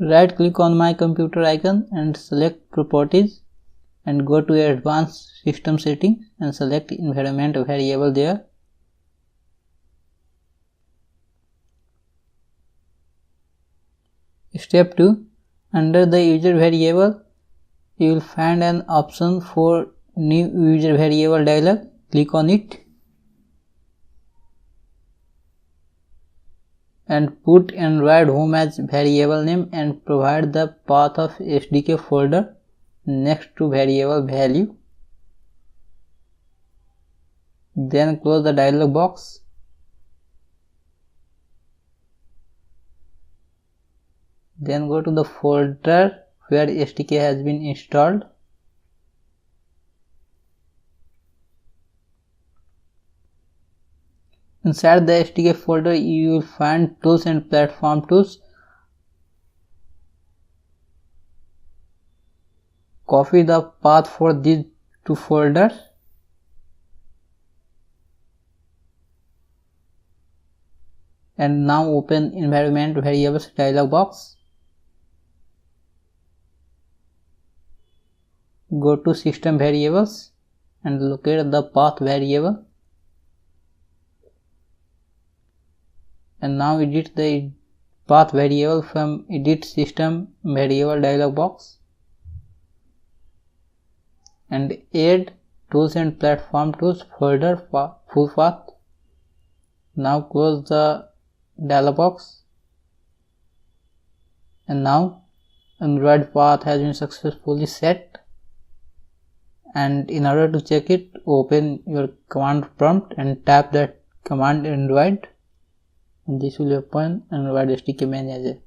Right click on my computer icon and select properties and go to advanced system settings and select environment variable there. Step 2. Under the user variable, you will find an option for new user variable dialog. Click on it and put Android home as variable name and provide the path of SDK folder next to variable value. Then close the dialog box. Then go to the folder where SDK has been installed. Inside the SDK folder, you will find tools and platform tools. Copy the path for these two folders. And now open environment variables dialog box. Go to system variables and locate the path variable. And now edit the path variable from edit system variable dialog box and add tools and platform tools folder full path. Now close the dialog box, and now Android path has been successfully set. And in order to check it, open your command prompt and type that command Android. This will open Android SDK manager.